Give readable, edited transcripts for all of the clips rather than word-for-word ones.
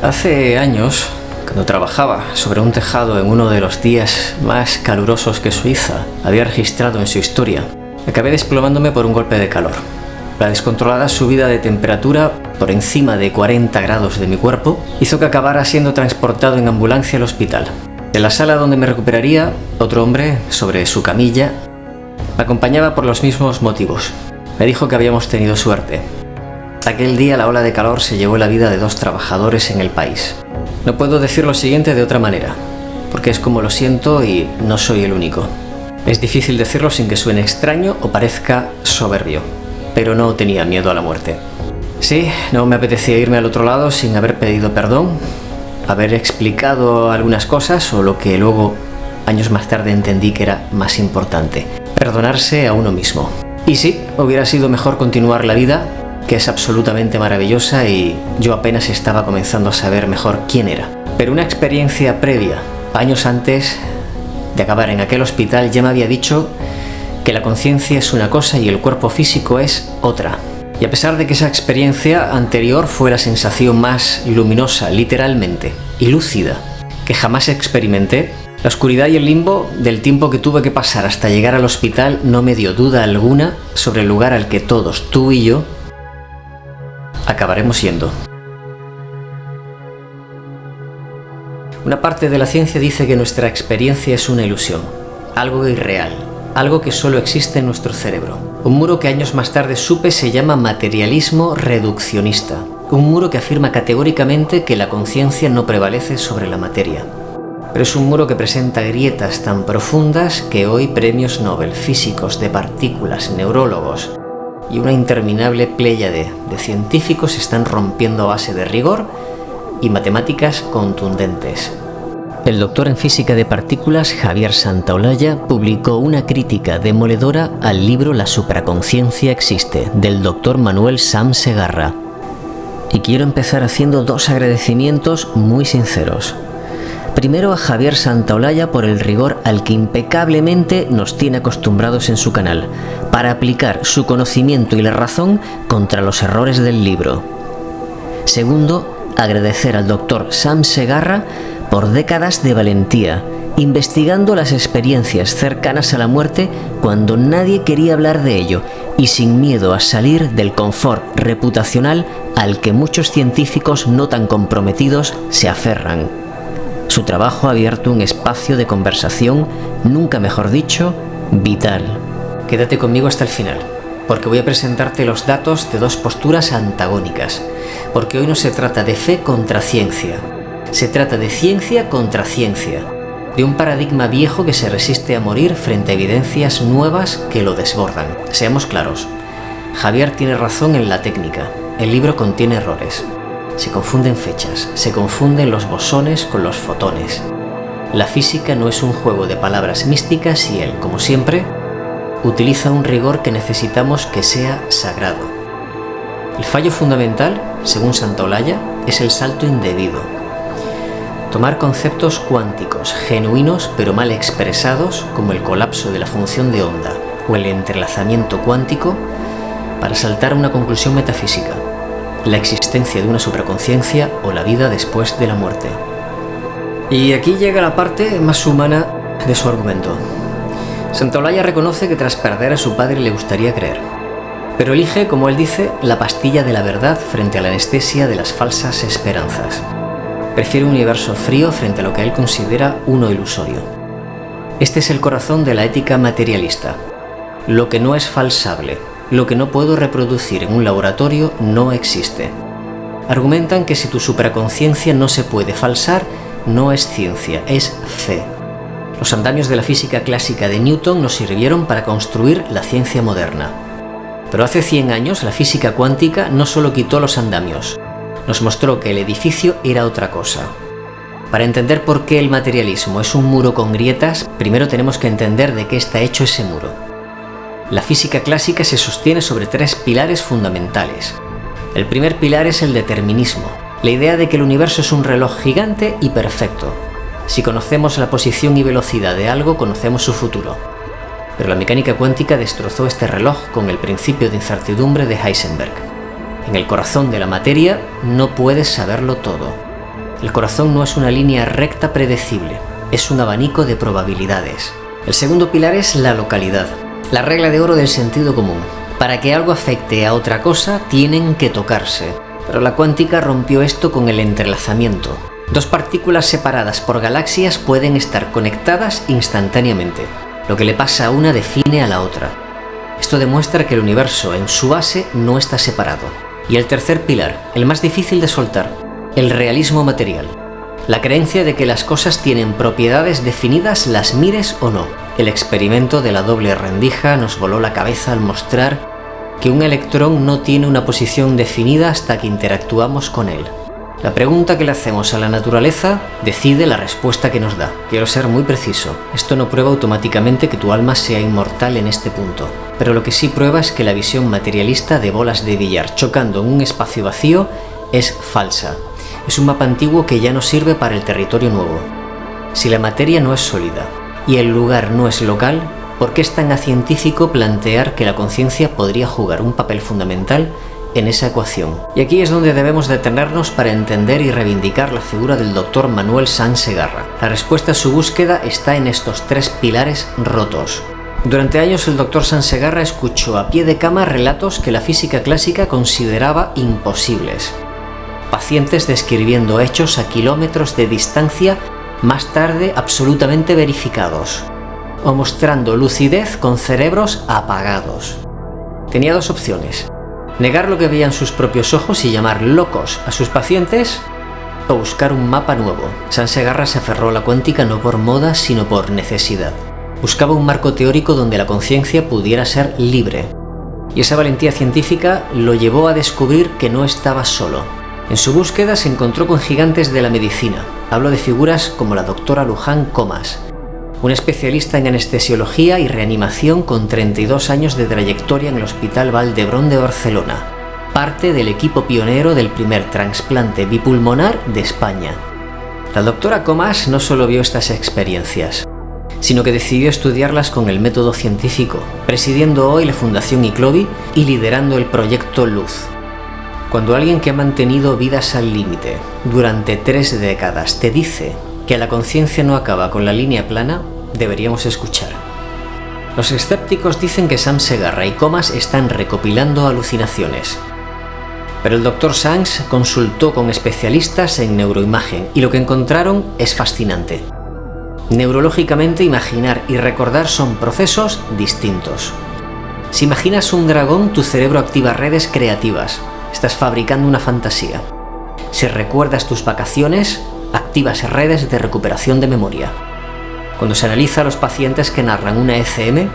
Hace años, cuando trabajaba sobre un tejado en uno de los días más calurosos que Suiza había registrado en su historia, acabé desplomándome por un golpe de calor. La descontrolada subida de temperatura por encima de 40 grados de mi cuerpo hizo que acabara siendo transportado en ambulancia al hospital. En la sala donde me recuperaría, otro hombre, sobre su camilla, me acompañaba por los mismos motivos. Me dijo que habíamos tenido suerte. Aquel día la ola de calor se llevó la vida de 2 trabajadores en el país. No puedo decir lo siguiente de otra manera, porque es como lo siento y no soy el único. Es difícil decirlo sin que suene extraño o parezca soberbio, pero no tenía miedo a la muerte. Sí, no me apetecía irme al otro lado sin haber pedido perdón, haber explicado algunas cosas o lo que luego, años más tarde, entendí que era más importante: perdonarse a uno mismo. Y sí, hubiera sido mejor continuar la vida, que es absolutamente maravillosa y yo apenas estaba comenzando a saber mejor quién era. Pero una experiencia previa, años antes de acabar en aquel hospital, ya me había dicho que la conciencia es una cosa y el cuerpo físico es otra. Y a pesar de que esa experiencia anterior fue la sensación más luminosa, literalmente, y lúcida, que jamás experimenté, la oscuridad y el limbo del tiempo que tuve que pasar hasta llegar al hospital no me dio duda alguna sobre el lugar al que todos, tú y yo, acabaremos yendo. Una parte de la ciencia dice que nuestra experiencia es una ilusión, algo irreal, algo que solo existe en nuestro cerebro. Un muro que años más tarde supe se llama materialismo reduccionista, un muro que afirma categóricamente que la conciencia no prevalece sobre la materia. Pero es un muro que presenta grietas tan profundas que hoy premios Nobel, físicos de partículas, neurólogos y una interminable pléyade de científicos están rompiendo a base de rigor y matemáticas contundentes. El doctor en física de partículas Javier Santaolalla publicó una crítica demoledora al libro La supraconciencia existe, del doctor Manuel Sam Segarra. Y quiero empezar haciendo 2 agradecimientos muy sinceros. Primero a Javier Santaolalla por el rigor al que impecablemente nos tiene acostumbrados en su canal, para aplicar su conocimiento y la razón contra los errores del libro. Segundo, agradecer al doctor Sam Segarra por décadas de valentía, investigando las experiencias cercanas a la muerte cuando nadie quería hablar de ello y sin miedo a salir del confort reputacional al que muchos científicos no tan comprometidos se aferran. Su trabajo ha abierto un espacio de conversación, nunca mejor dicho, vital. Quédate conmigo hasta el final, porque voy a presentarte los datos de 2 posturas antagónicas, porque hoy no se trata de fe contra ciencia, se trata de ciencia contra ciencia, de un paradigma viejo que se resiste a morir frente a evidencias nuevas que lo desbordan. Seamos claros, Javier tiene razón en la técnica, el libro contiene errores. Se confunden fechas, se confunden los bosones con los fotones. La física no es un juego de palabras místicas y él, como siempre, utiliza un rigor que necesitamos que sea sagrado. El fallo fundamental, según Santaolalla, es el salto indebido. Tomar conceptos cuánticos, genuinos pero mal expresados, como el colapso de la función de onda o el entrelazamiento cuántico, para saltar a una conclusión metafísica: la existencia de una supraconciencia o la vida después de la muerte. Y aquí llega la parte más humana de su argumento. Santaolalla reconoce que tras perder a su padre le gustaría creer, pero elige, como él dice, la pastilla de la verdad frente a la anestesia de las falsas esperanzas. Prefiere un universo frío frente a lo que él considera uno ilusorio. Este es el corazón de la ética materialista. Lo que no es falsable, lo que no puedo reproducir en un laboratorio, no existe. Argumentan que si tu supraconciencia no se puede falsar, no es ciencia, es fe. Los andamios de la física clásica de Newton nos sirvieron para construir la ciencia moderna. Pero hace 100 años la física cuántica no solo quitó los andamios, nos mostró que el edificio era otra cosa. Para entender por qué el materialismo es un muro con grietas, primero tenemos que entender de qué está hecho ese muro. La física clásica se sostiene sobre 3 pilares fundamentales. El primer pilar es el determinismo, la idea de que el universo es un reloj gigante y perfecto. Si conocemos la posición y velocidad de algo, conocemos su futuro. Pero la mecánica cuántica destrozó este reloj con el principio de incertidumbre de Heisenberg. En el corazón de la materia no puedes saberlo todo. El corazón no es una línea recta predecible, es un abanico de probabilidades. El segundo pilar es la localidad, la regla de oro del sentido común. Para que algo afecte a otra cosa, tienen que tocarse. Pero la cuántica rompió esto con el entrelazamiento. Dos partículas separadas por galaxias pueden estar conectadas instantáneamente. Lo que le pasa a una define a la otra. Esto demuestra que el universo en su base no está separado. Y el tercer pilar, el más difícil de soltar, el realismo material. La creencia de que las cosas tienen propiedades definidas, las mires o no. El experimento de la doble rendija nos voló la cabeza al mostrar que un electrón no tiene una posición definida hasta que interactuamos con él. La pregunta que le hacemos a la naturaleza decide la respuesta que nos da. Quiero ser muy preciso. Esto no prueba automáticamente que tu alma sea inmortal en este punto. Pero lo que sí prueba es que la visión materialista de bolas de billar chocando en un espacio vacío es falsa. Es un mapa antiguo que ya no sirve para el territorio nuevo. Si la materia no es sólida y el lugar no es local, ¿por qué es tan acientífico plantear que la conciencia podría jugar un papel fundamental en esa ecuación? Y aquí es donde debemos detenernos para entender y reivindicar la figura del Dr. Manuel Sanz Segarra. La respuesta a su búsqueda está en estos tres pilares rotos. Durante años el Dr. Sanz Segarra escuchó a pie de cama relatos que la física clásica consideraba imposibles. Pacientes describiendo hechos a kilómetros de distancia, más tarde absolutamente verificados, o mostrando lucidez con cerebros apagados. Tenía dos opciones: negar lo que veían sus propios ojos y llamar locos a sus pacientes, o buscar un mapa nuevo. Sanz Segarra se aferró a la cuántica no por moda, sino por necesidad. Buscaba un marco teórico donde la conciencia pudiera ser libre. Y esa valentía científica lo llevó a descubrir que no estaba solo. En su búsqueda se encontró con gigantes de la medicina. Hablo de figuras como la doctora Luján Comas, un especialista en anestesiología y reanimación con 32 años de trayectoria en el Hospital Vall d'Hebron de Barcelona, parte del equipo pionero del primer trasplante bipulmonar de España. La doctora Comas no solo vio estas experiencias, sino que decidió estudiarlas con el método científico, presidiendo hoy la Fundación Iclovi y liderando el proyecto Luz. Cuando alguien que ha mantenido vidas al límite durante 3 décadas te dice que la conciencia no acaba con la línea plana, deberíamos escuchar. Los escépticos dicen que Sanz Segarra y Comas están recopilando alucinaciones. Pero el Dr. Sanz consultó con especialistas en neuroimagen y lo que encontraron es fascinante. Neurológicamente, imaginar y recordar son procesos distintos. Si imaginas un dragón, tu cerebro activa redes creativas. Estás fabricando una fantasía. Si recuerdas tus vacaciones, activas redes de recuperación de memoria. Cuando se analiza a los pacientes que narran una ECM,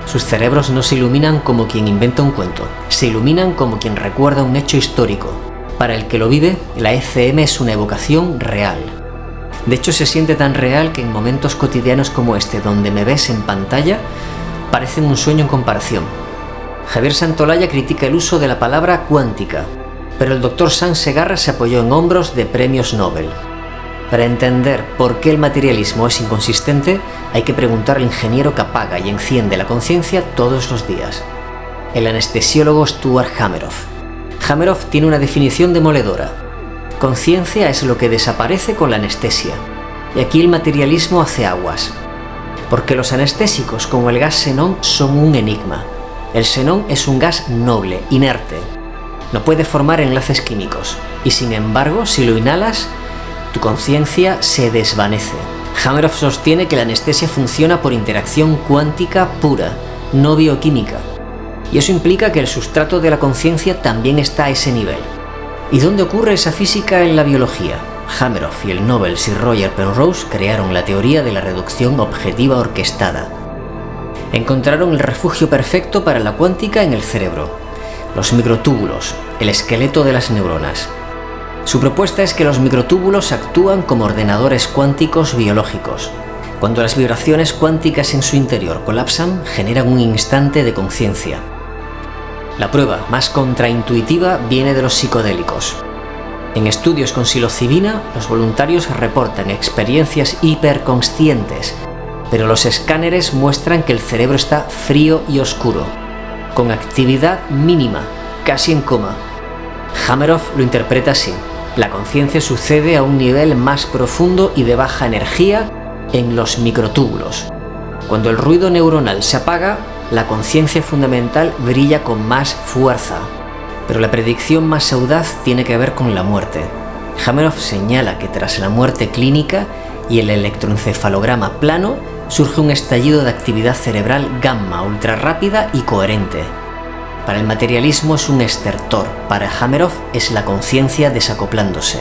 sus cerebros no se iluminan como quien inventa un cuento, se iluminan como quien recuerda un hecho histórico. Para el que lo vive, la ECM es una evocación real. De hecho, se siente tan real que en momentos cotidianos como este, donde me ves en pantalla, parecen un sueño en comparación. Javier Santolaya critica el uso de la palabra cuántica, pero el Dr. Sanz Segarra se apoyó en hombros de premios Nobel. Para entender por qué el materialismo es inconsistente, hay que preguntar al ingeniero que apaga y enciende la conciencia todos los días, el anestesiólogo Stuart Hameroff. Hameroff tiene una definición demoledora. Conciencia es lo que desaparece con la anestesia. Y aquí el materialismo hace aguas, porque los anestésicos, como el gas xenón, son un enigma. El xenón es un gas noble, inerte. No puede formar enlaces químicos, y sin embargo, si lo inhalas, tu conciencia se desvanece. Hameroff sostiene que la anestesia funciona por interacción cuántica pura, no bioquímica. Y eso implica que el sustrato de la conciencia también está a ese nivel. ¿Y dónde ocurre esa física en la biología? Hameroff y el Nobel Sir Roger Penrose crearon la teoría de la reducción objetiva orquestada. Encontraron el refugio perfecto para la cuántica en el cerebro, los microtúbulos, el esqueleto de las neuronas. Su propuesta es que los microtúbulos actúan como ordenadores cuánticos biológicos. Cuando las vibraciones cuánticas en su interior colapsan, generan un instante de conciencia. La prueba más contraintuitiva viene de los psicodélicos. En estudios con psilocibina, los voluntarios reportan experiencias hiperconscientes, pero los escáneres muestran que el cerebro está frío y oscuro, con actividad mínima, casi en coma. Hameroff lo interpreta así. La conciencia sucede a un nivel más profundo y de baja energía en los microtúbulos. Cuando el ruido neuronal se apaga, la conciencia fundamental brilla con más fuerza. Pero la predicción más audaz tiene que ver con la muerte. Hameroff señala que tras la muerte clínica y el electroencefalograma plano, surge un estallido de actividad cerebral gamma ultra rápida y coherente. Para el materialismo es un estertor, para Hameroff es la conciencia desacoplándose.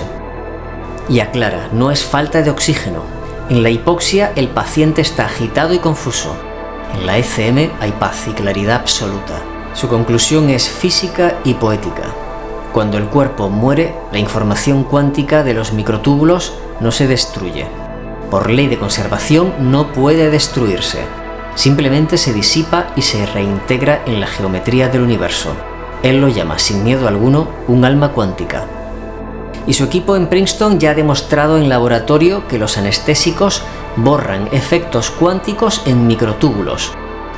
Y aclara, no es falta de oxígeno. En la hipoxia el paciente está agitado y confuso. En la ECM hay paz y claridad absoluta. Su conclusión es física y poética. Cuando el cuerpo muere, la información cuántica de los microtúbulos no se destruye. Por ley de conservación no puede destruirse. Simplemente se disipa y se reintegra en la geometría del universo. Él lo llama, sin miedo alguno, un alma cuántica. Y su equipo en Princeton ya ha demostrado en laboratorio que los anestésicos borran efectos cuánticos en microtúbulos,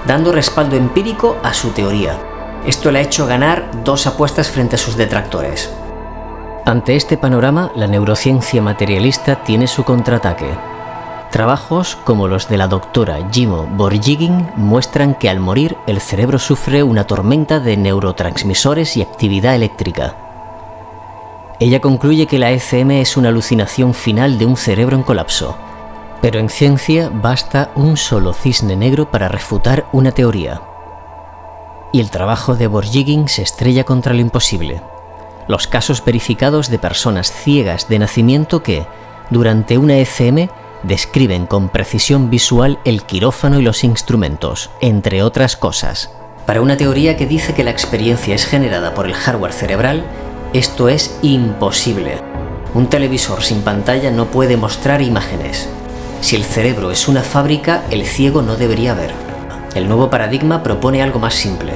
dando respaldo empírico a su teoría. Esto le ha hecho ganar 2 apuestas frente a sus detractores. Ante este panorama, la neurociencia materialista tiene su contraataque. Trabajos como los de la doctora Jimo Borjigin muestran que al morir el cerebro sufre una tormenta de neurotransmisores y actividad eléctrica. Ella concluye que la ECM es una alucinación final de un cerebro en colapso, pero en ciencia basta un solo cisne negro para refutar una teoría. Y el trabajo de Borjigin se estrella contra lo imposible. Los casos verificados de personas ciegas de nacimiento que, durante una ECM, describen con precisión visual el quirófano y los instrumentos, entre otras cosas. Para una teoría que dice que la experiencia es generada por el hardware cerebral, esto es imposible. Un televisor sin pantalla no puede mostrar imágenes. Si el cerebro es una fábrica, el ciego no debería ver. El nuevo paradigma propone algo más simple,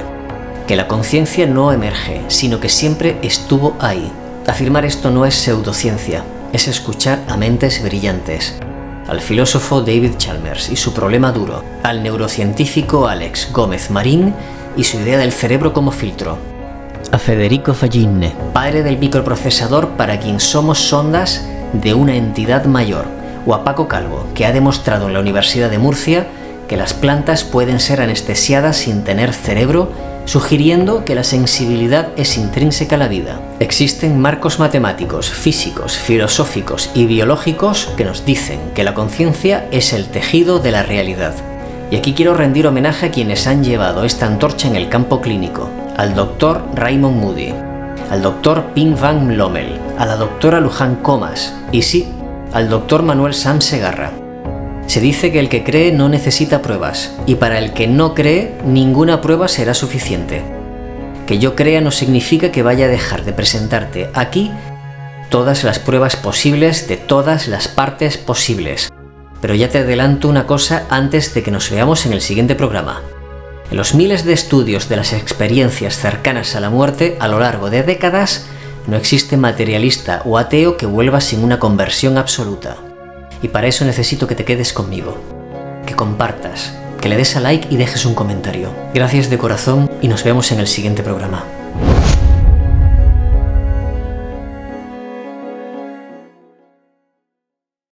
que la conciencia no emerge, sino que siempre estuvo ahí. Afirmar esto no es pseudociencia, es escuchar a mentes brillantes. Al filósofo David Chalmers y su problema duro, al neurocientífico Alex Gómez Marín y su idea del cerebro como filtro, a Federico Fagin, padre del microprocesador para quien somos sondas de una entidad mayor, o a Paco Calvo, que ha demostrado en la Universidad de Murcia que las plantas pueden ser anestesiadas sin tener cerebro, sugiriendo que la sensibilidad es intrínseca a la vida. Existen marcos matemáticos, físicos, filosóficos y biológicos que nos dicen que la conciencia es el tejido de la realidad. Y aquí quiero rendir homenaje a quienes han llevado esta antorcha en el campo clínico, al doctor Raymond Moody, al doctor Ping Van Lommel, a la doctora Luján Comas y sí, al doctor Manuel Sanz Segarra. Se dice que el que cree no necesita pruebas, y para el que no cree, ninguna prueba será suficiente. Que yo crea no significa que vaya a dejar de presentarte aquí todas las pruebas posibles de todas las partes posibles. Pero ya te adelanto una cosa antes de que nos veamos en el siguiente programa. En los miles de estudios de las experiencias cercanas a la muerte a lo largo de décadas, no existe materialista o ateo que vuelva sin una conversión absoluta. Y para eso necesito que te quedes conmigo, que compartas, que le des a like y dejes un comentario. Gracias de corazón y nos vemos en el siguiente programa.